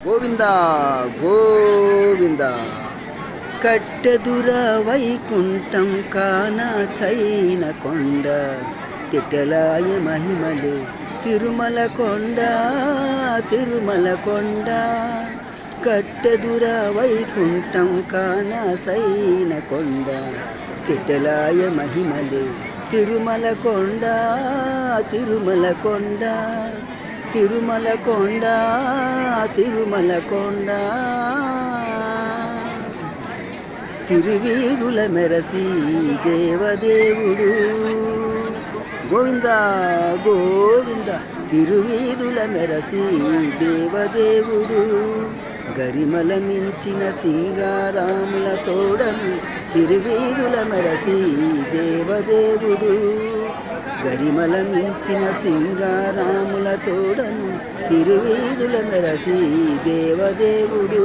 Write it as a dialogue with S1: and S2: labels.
S1: గోవింద గోవింద. కట్టెదుర వైకుంఠం కాన చైన కొండ, తిట్టలాయ మహిమలే తిరుమల కొండ తిరుమల కొండ. కట్టెదుర వైకుంఠం కాన సైన కొండ, తిట్టలాయ మహిమలే తిరుమల కొండ తిరుమల కొండ తిరుమల కొండ తిరుమల కొండ. తిరువీధుల మెరసి దేవదేవుడు గోవింద గోవింద. తిరువీధుల మెరసి దేవదేవుడు, గరిమల మించిన సింగారాముల తోడను తిరువీధుల మెరసి దేవదేవుడు, గరిమల మించిన సింగారాముల తోడను తిరువీధుల మెరసి దేవదేవుడు.